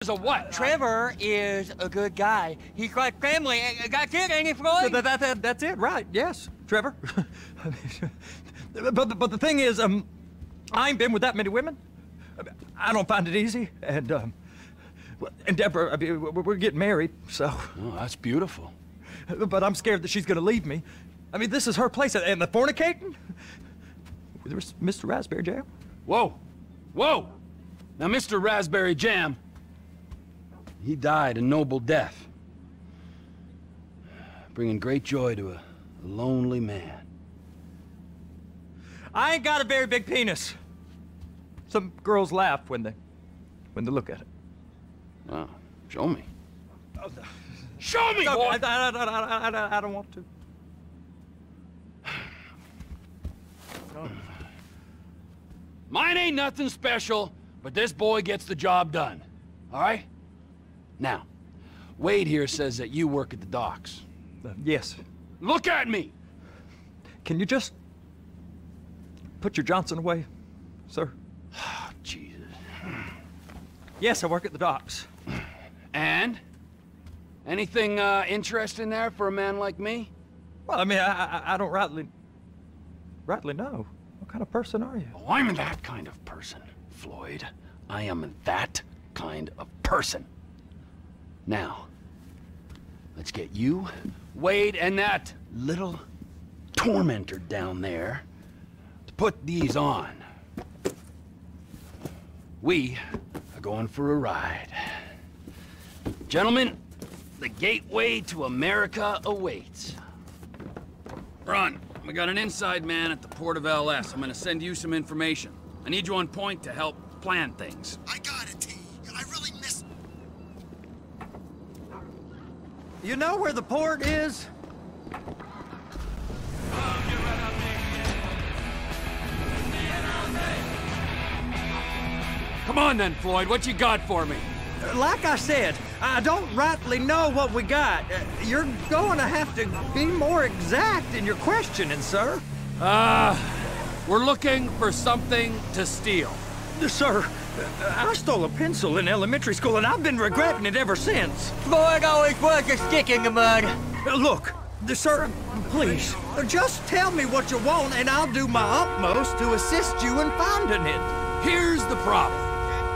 Is a what? Trevor is a good guy. He's like family. That's it, ain't it, Floyd? That's it, right? Yes, Trevor. but the thing is, I ain't been with that many women. I don't find it easy, and Deborah, I mean, we're getting married, so. Oh, that's beautiful. But I'm scared that she's gonna leave me. I mean, this is her place, and the fornicating? There's Mr. Raspberry Jam. Whoa, whoa! Now, Mr. Raspberry Jam, he died a noble death, bringing great joy to a lonely man. I ain't got a very big penis. Some girls laugh when they look at it. Wow, show me. Show me, boy! I don't want to. No. Mine ain't nothing special, but this boy gets the job done. All right? Now, Wade here says that you work at the docks. Yes. Look at me! Can you just put your Johnson away, sir? Oh, Jesus. Yes, I work at the docks. And? Anything interesting there for a man like me? Well, I mean, I don't rightly know. What kind of person are you? Oh, I'm that kind of person, Floyd. I am that kind of person. Now, let's get you, Wade, and that little tormentor down there to put these on. We are going for a ride. Gentlemen, the gateway to America awaits. Ron, we got an inside man at the port of LS. I'm gonna send you some information. I need you on point to help plan things. I got it, T. I really miss... You know where the port is? Come on then, Floyd. What you got for me? Like I said, I don't rightly know what we got. You're going to have to be more exact in your questioning, sir. We're looking for something to steal. Sir, I stole a pencil in elementary school, and I've been regretting it ever since. Floyd always was a stick in the mud. Look, sir, please, just tell me what you want, and I'll do my utmost to assist you in finding it. Here's the problem.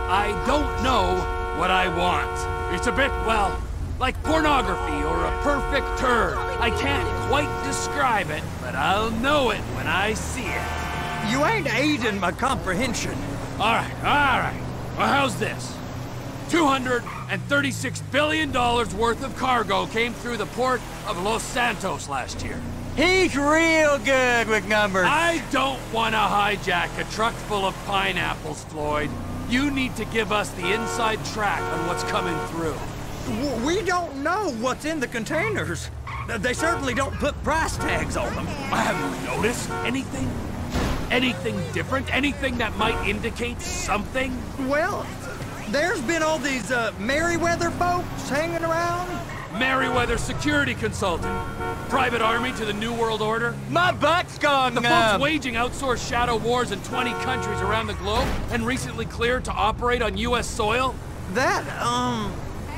I don't know what I want. It's a bit, well, like pornography or a perfect turd. I can't quite describe it, but I'll know it when I see it. You ain't aiding my comprehension. All right. Well, how's this? $236 billion worth of cargo came through the port of Los Santos last year. He's real good with numbers. I don't want to hijack a truck full of pineapples, Floyd. You need to give us the inside track on what's coming through. We don't know what's in the containers. They certainly don't put price tags on them. Have you noticed anything? Anything different? Anything that might indicate something? Well, there's been all these Merryweather folks hanging around. Merryweather security consultant. Private army to the New World Order. My butt's gone The numb. folks waging outsourced shadow wars in 20 countries around the globe and recently cleared to operate on U.S. soil. That,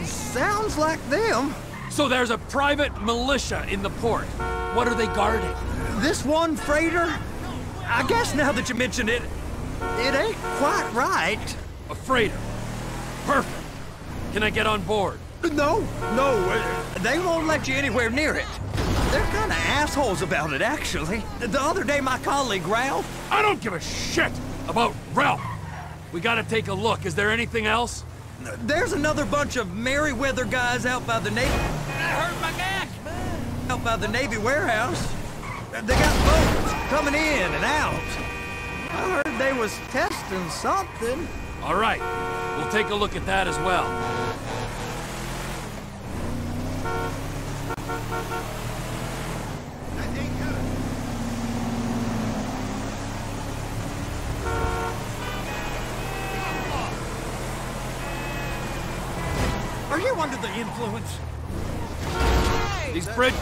sounds like them. So there's a private militia in the port. What are they guarding? This one freighter? I guess now that you mention it, it ain't quite right. A freighter. Perfect. Can I get on board? No, they won't let you anywhere near it. They're kind of assholes about it, actually. The other day, my colleague, Ralph... I don't give a shit about Ralph. We gotta take a look. Is there anything else? There's another bunch of Merryweather guys out by the Navy... That hurt my gas, man. Out by the Navy warehouse. They got boats coming in and out. I heard they was testing something. All right. We'll take a look at that as well. Are you under the influence? These bridges,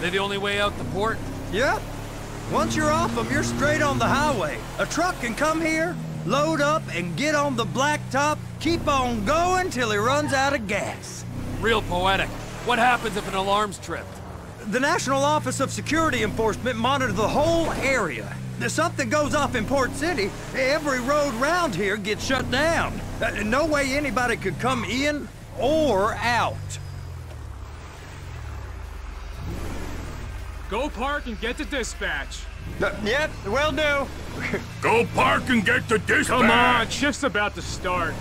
they're the only way out the port? Yep. Once you're off them, you're straight on the highway. A truck can come here, load up and get on the blacktop, keep on going till he runs out of gas. Real poetic. What happens if an alarm's tripped? The National Office of Security Enforcement monitors the whole area. If something goes off in Port City, every road round here gets shut down. No way anybody could come in or out. Go park and get to dispatch. Yep, will do. Go park and get the dispatch! Come on, shift's about to start.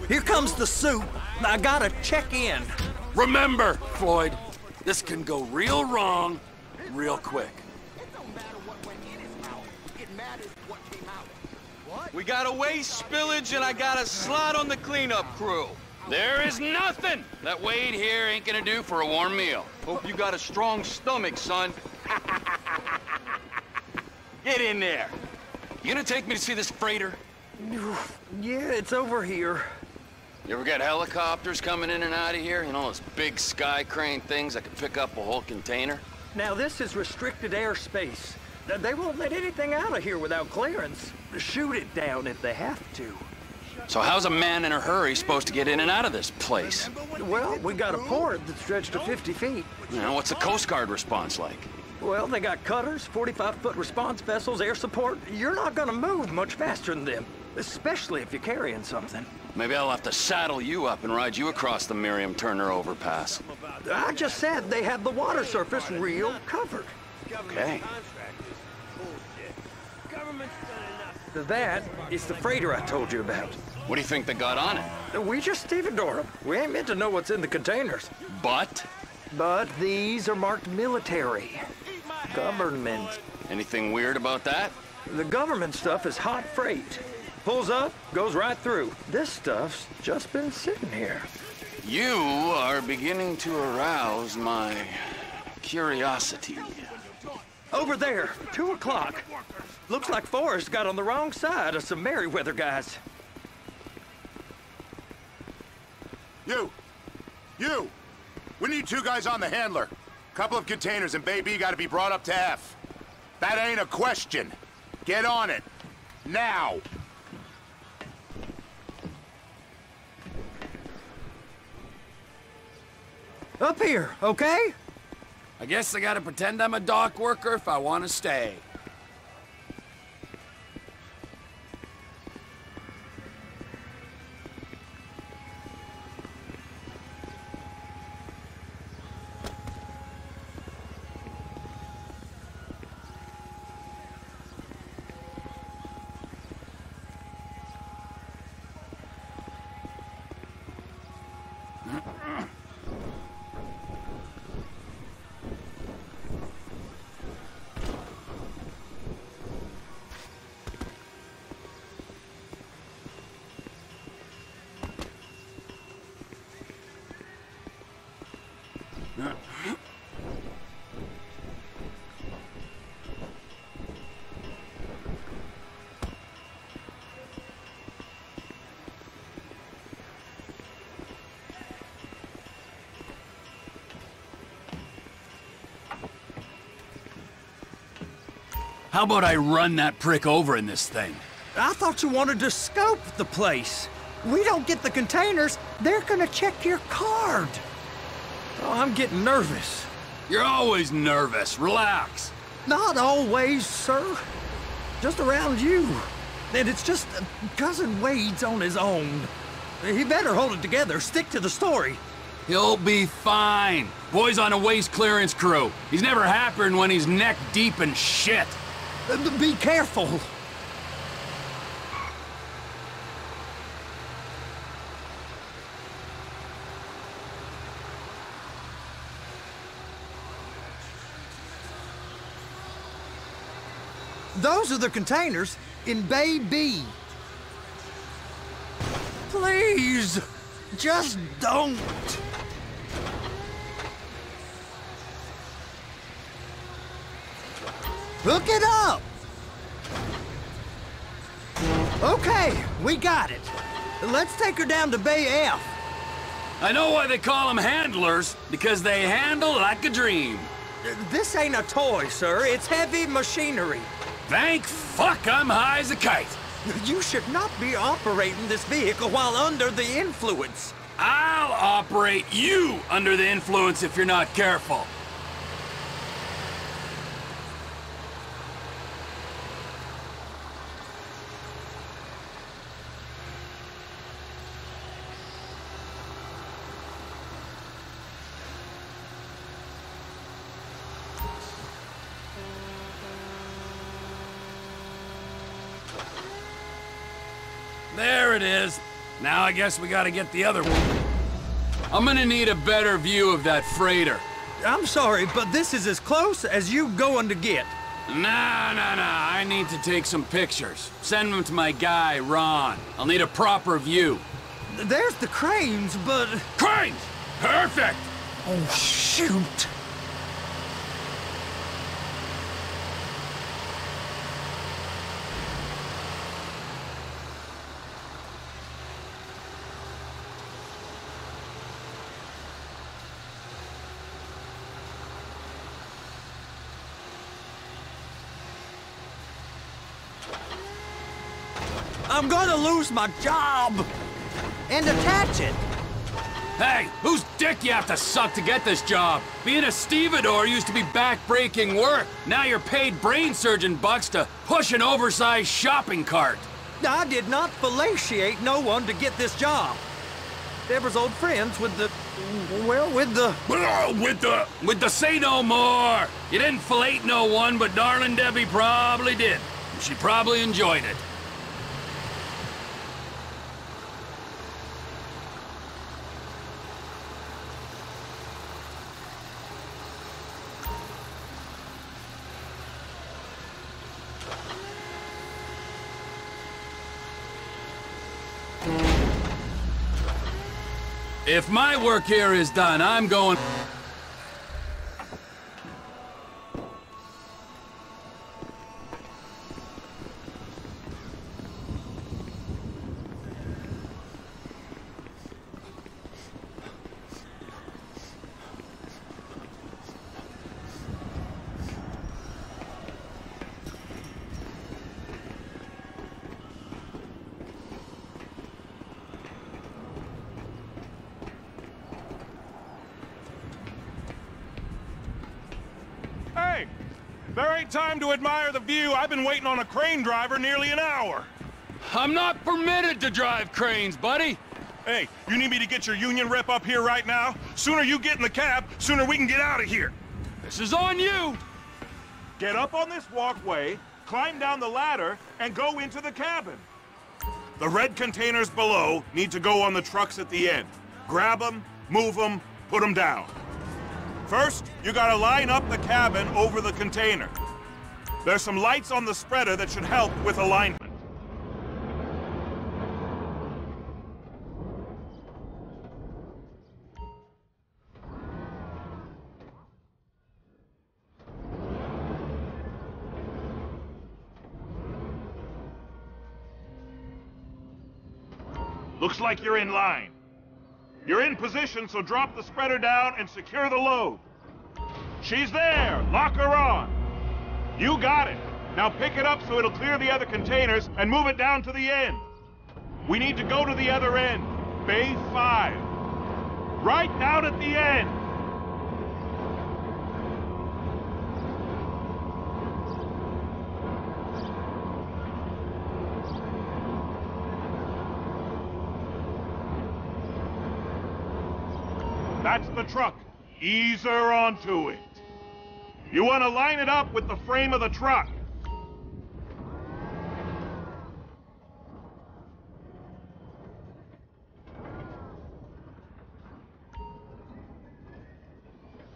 Here comes the soup. I gotta check in. Remember, Floyd, this can go real wrong real quick. We got a waste spillage and I got a slot on the cleanup crew. There is nothing that Wade here ain't gonna do for a warm meal. Hope you got a strong stomach, son. Get in there. You gonna take me to see this freighter? Yeah, it's over here. You ever get helicopters coming in and out of here? You know, those big sky crane things that can pick up a whole container? Now this is restricted airspace. They won't let anything out of here without clearance. Shoot it down if they have to. So how's a man in a hurry supposed to get in and out of this place? Well, we got a port that's stretched to 50 feet. You know, what's the Coast Guard response like? Well, they got cutters, 45-foot response vessels, air support. You're not gonna move much faster than them, especially if you're carrying something. Maybe I'll have to saddle you up and ride you across the Miriam Turner overpass. I just said they have the water surface real covered. Okay. That is the freighter I told you about. What do you think they got on it? We just stevedore them. We ain't meant to know what's in the containers. But? But these are marked military. Government. Anything weird about that? The government stuff is hot freight. Pulls up, goes right through. This stuff's just been sitting here. You are beginning to arouse my curiosity. Over there, 2 o'clock. Looks like Forrest got on the wrong side of some Merryweather guys. You! We need 2 guys on the handler. Couple of containers and Baby gotta be brought up to F. That ain't a question. Get on it. Now! Up here, okay? I guess I gotta pretend I'm a dock worker if I want to stay. How about I run that prick over in this thing? I thought you wanted to scope the place. We don't get the containers, they're gonna check your card. Oh, I'm getting nervous. You're always nervous. Relax. Not always, sir. Just around you. And it's just Cousin Wade's on his own. He better hold it together, stick to the story. He'll be fine. Boy's on a waste clearance crew. He's never happier than when he's neck deep in shit. Be careful. Those are the containers in Bay B. Please, just don't. Hook it up! Okay, we got it. Let's take her down to Bay F. I know why they call them handlers, because they handle like a dream. This ain't a toy, sir. It's heavy machinery. Thank fuck I'm high as a kite. You should not be operating this vehicle while under the influence. I'll operate you under the influence if you're not careful. There it is. Now I guess we gotta get the other one. I'm gonna need a better view of that freighter. I'm sorry, but this is as close as you going to get. Nah. I need to take some pictures. Send them to my guy, Ron. I'll need a proper view. There's the cranes, but... Cranes! Perfect! Oh, shoot! I'm gonna lose my job! And attach it! Hey, whose dick you have to suck to get this job? Being a stevedore used to be back-breaking work. Now you're paid brain surgeon bucks to push an oversized shopping cart. I did not fellatiate no one to get this job. Deborah's old friends with the... well, with the... With the say no more! You didn't fillet no one, but darling Debbie probably did. She probably enjoyed it. If my work here is done, I'm going... Hey! There ain't time to admire the view. I've been waiting on a crane driver nearly an hour. I'm not permitted to drive cranes, buddy. Hey, you need me to get your union rep up here right now? Sooner you get in the cab, sooner we can get out of here. This is on you. Get up on this walkway, climb down the ladder, and go into the cabin. The red containers below need to go on the trucks at the end. Grab them, move them, put them down. First, you gotta line up the cabin over the container. There's some lights on the spreader that should help with alignment. Looks like you're in line. You're in position, so drop the spreader down and secure the load. She's there! Lock her on! You got it! Now pick it up so it'll clear the other containers and move it down to the end. We need to go to the other end. Bay 5. Right down at the end! That's the truck. Ease her onto it. You want to line it up with the frame of the truck.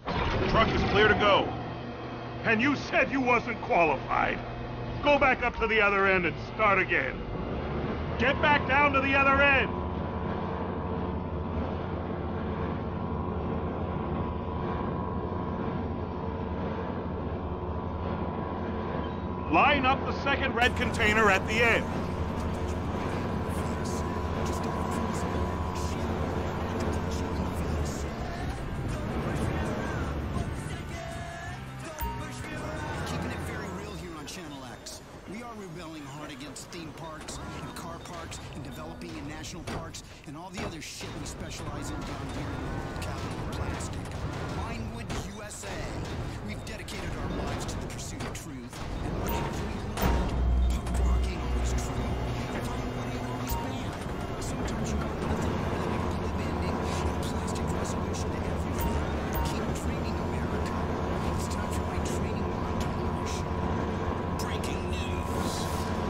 The truck is clear to go. And you said you wasn't qualified. Go back up to the other end and start again. Get back down to the other end. Line up the second red container at the end. parks, theme parks, and car parks, and developing in national parks, and all the other shit we specialize in down here in the world capital of plastic. Pinewood, USA. We've dedicated our lives to the pursuit of truth, and what have we learned? Punk rock ain't always true. Everybody ain't always bad. Sometimes you got nothing more than a glib ending and a plastic resolution to everything. Keep dreaming, America. It's time for my training montage. Breaking news.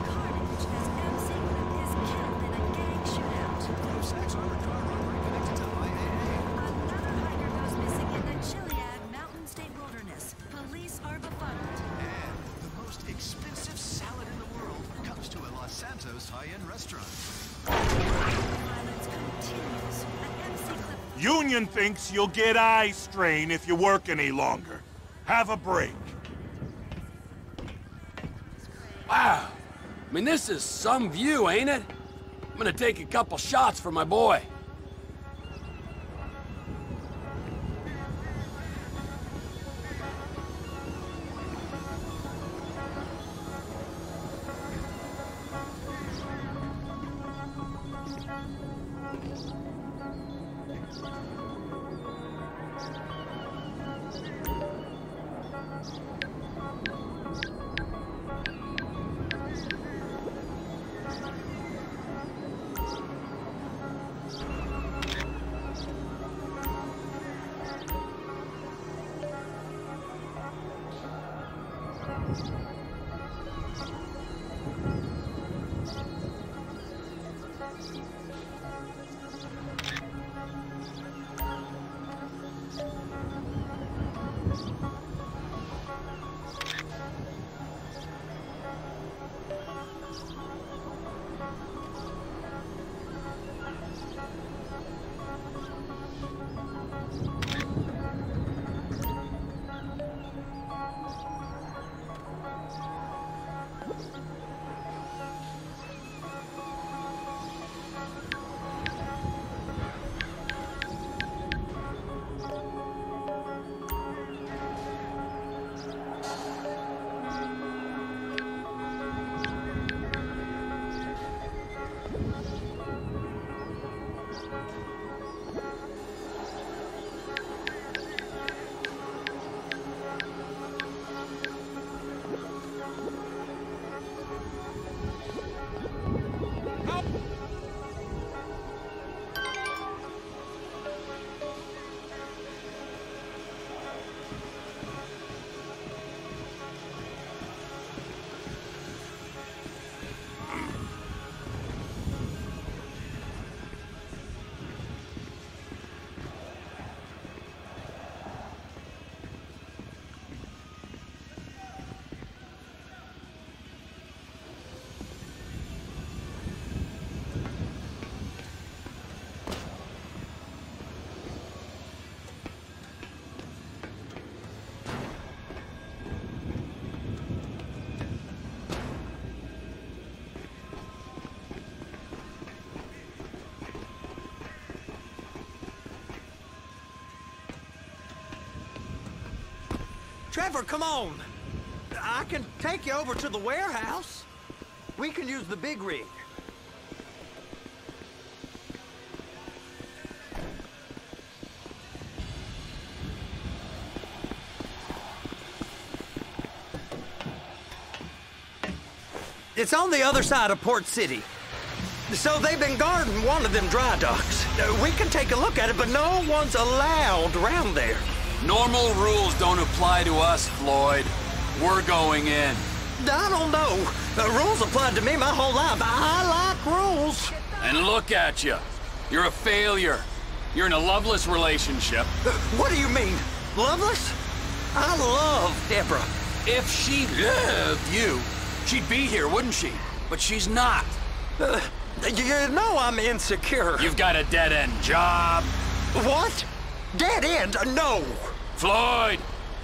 Carnage as MC Clip is killed in a gang shootout. Club Sachs armored car robbery connected to IAA. Another hiker goes missing in the Chiliad Mountain State Wilderness. Police are befuddled. And the most expensive salad in the world comes to a Los Santos high-end restaurant. Violence continues. An MC Clip Union thinks you'll get eye strain if you work any longer. Have a break. Wow. I mean, this is some view, ain't it? I'm gonna take a couple shots for my boy. Trevor, come on. I can take you over to the warehouse. We can use the big rig. It's on the other side of Port City. So they've been guarding one of them dry docks. We can take a look at it, but no one's allowed around there. Normal rules don't apply to us, Floyd. We're going in. I don't know. The rules applied to me my whole life. I like rules. And look at you. You're a failure. You're in a loveless relationship. What do you mean? Loveless? I love Deborah. If she loved you, she'd be here, wouldn't she? But she's not. You know I'm insecure. You've got a dead-end job. What? Dead end? No. Floyd,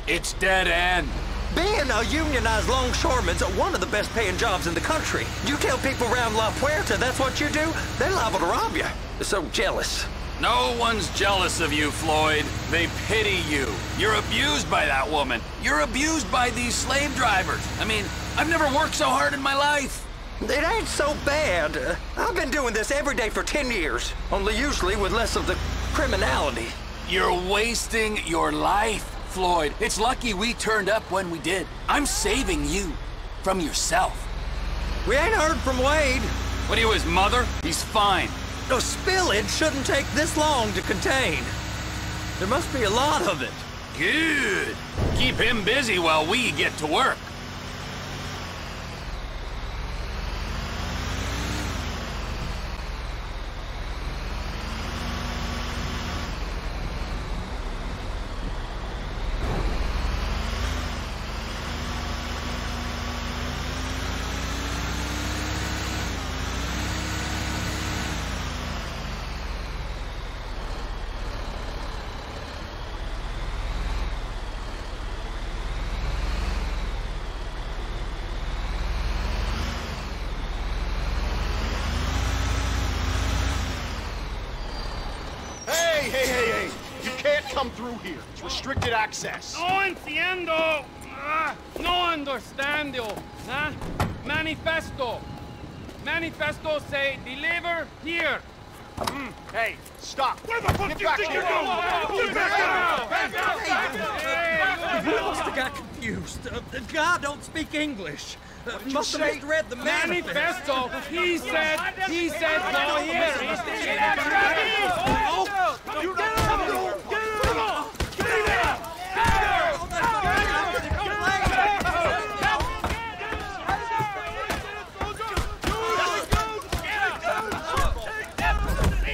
it's dead end. Being a unionized longshoreman's one of the best paying jobs in the country. You tell people around La Puerta that's what you do, they're liable to rob you. They're so jealous. No one's jealous of you, Floyd. They pity you. You're abused by that woman. You're abused by these slave drivers. I mean, I've never worked so hard in my life. It ain't so bad. I've been doing this every day for 10 years, only usually with less of the criminality. You're wasting your life, Floyd. It's lucky we turned up when we did. I'm saving you from yourself. We ain't heard from Wade. What are you, his mother? He's fine. The spillage shouldn't take this long to contain. There must be a lot of it. Good. Keep him busy while we get to work. Hey! You can't come through here. It's restricted access. No entiendo. No understando. Huh? Manifesto. Manifesto say deliver here. Hey, stop. Where the fuck Get do you back think here. you're going? I must have got confused. The guy don't speak English. Must have misread the manifesto. Manifesto. He said go here.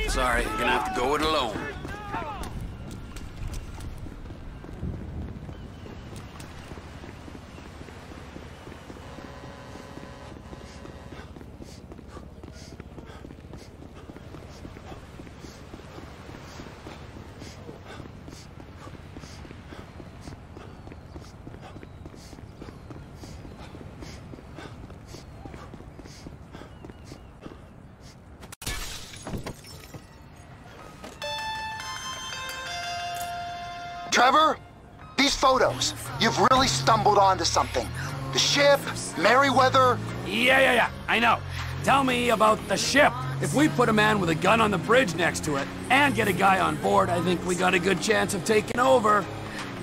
Sorry, you're gonna have to go it alone. Trevor, these photos, you've really stumbled onto something. The ship, Merryweather. Yeah, I know. Tell me about the ship. If we put a man with a gun on the bridge next to it and get a guy on board, I think we got a good chance of taking over.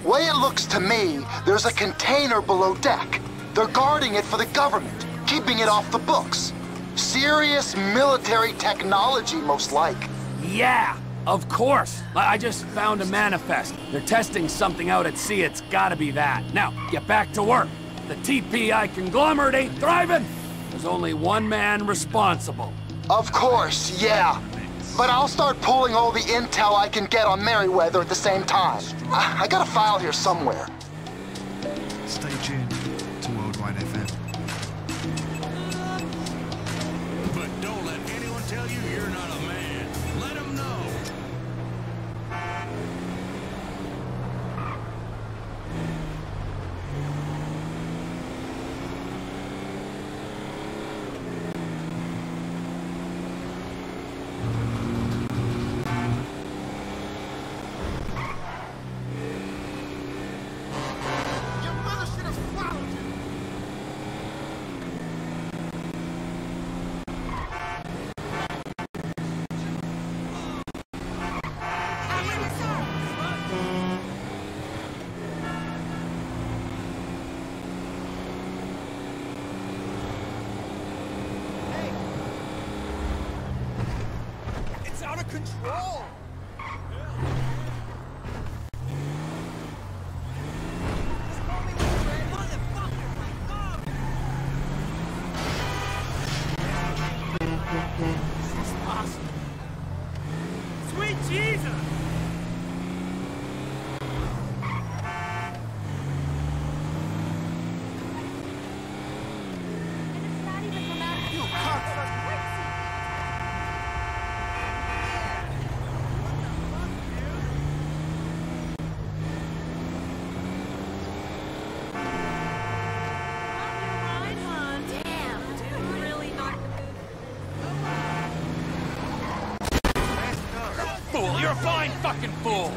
Way it looks to me, there's a container below deck. They're guarding it for the government, keeping it off the books. Serious military technology, most like. Yeah, of course. I just found a manifest. They're testing something out at sea. It's gotta be that. Now, get back to work. The TPI conglomerate ain't thriving. There's only one man responsible. Of course, yeah. But I'll start pulling all the intel I can get on Merryweather at the same time. I got a file here somewhere. Stay tuned to Worldwide FM. But don't let anyone tell you you're not a man. Let them know. It's out of control! Sweet Jesus! Fool, you're a fine fucking fool!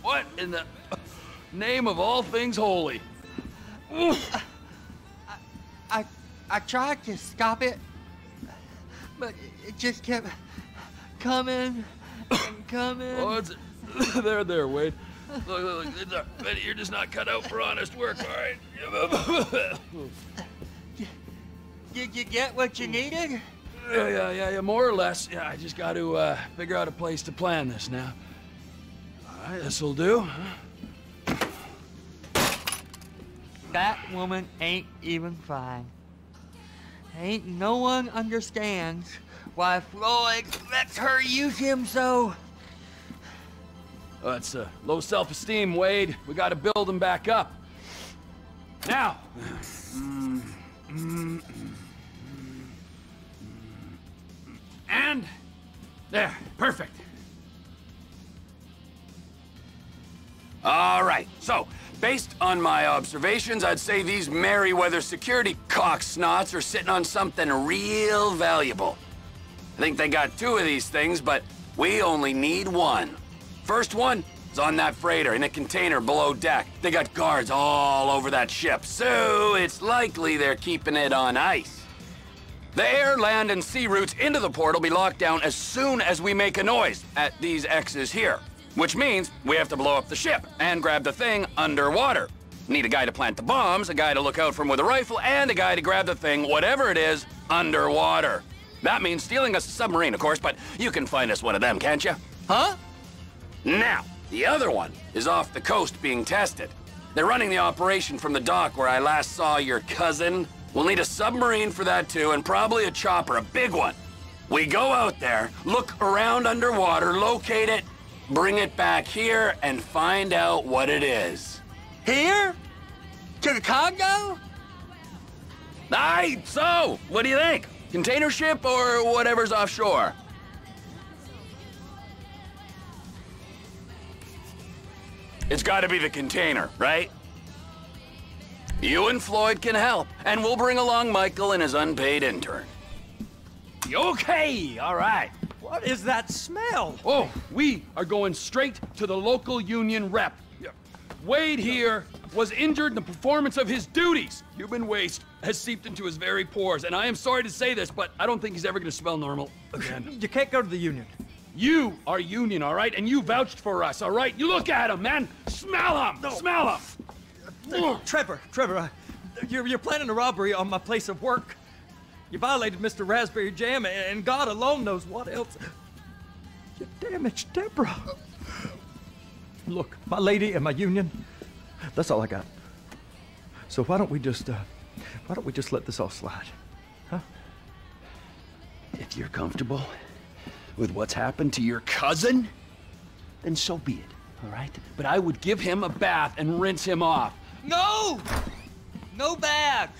What in the name of all things holy? I tried to stop it, but it just kept coming and coming. Oh, it's there, Wade. Look, you're just not cut out for honest work, all right? Did you get what you needed? Yeah, more or less. Yeah, I just got to figure out a place to plan this now. All right, this'll do. That woman ain't even fine. Ain't no one understands why Floyd lets her use him so. That's low self-esteem, Wade. We got to build him back up. Now. And there, perfect. All right, so based on my observations, I'd say these Merryweather security cocksnots are sitting on something real valuable. I think they got 2 of these things, but we only need 1. First one is on that freighter in a container below deck. They got guards all over that ship, so it's likely they're keeping it on ice. The air, land, and sea routes into the port will be locked down as soon as we make a noise at these X's here. Which means we have to blow up the ship and grab the thing underwater. Need a guy to plant the bombs, a guy to look out for him with a rifle, and a guy to grab the thing, whatever it is, underwater. That means stealing us a submarine, of course, but you can find us one of them, can't you? Huh? Now, the other one is off the coast being tested. They're running the operation from the dock where I last saw your cousin. We'll need a submarine for that too, and probably a chopper, a big one. We go out there, look around underwater, locate it, bring it back here, and find out what it is. Here? To the Congo? Aye, so, what do you think? Container ship or whatever's offshore? It's gotta be the container, right? You and Floyd can help, and we'll bring along Michael and his unpaid intern. Okay, all right. What is that smell? Oh, we are going straight to the local union rep. Wade here was injured in the performance of his duties. Human waste has seeped into his very pores, and I am sorry to say this, but I don't think he's ever gonna smell normal again. You can't go to the union. You are union, all right? And you vouched for us, all right? You look at him, man. Smell him. No. Smell him. Trevor, you're planning a robbery on my place of work. You violated Mr. Raspberry Jam, and God alone knows what else. You damaged Deborah. Look, my lady and my union, that's all I got. So why don't we just let this all slide, huh? If you're comfortable with what's happened to your cousin, then so be it, all right? But I would give him a bath and rinse him off. No! No bath!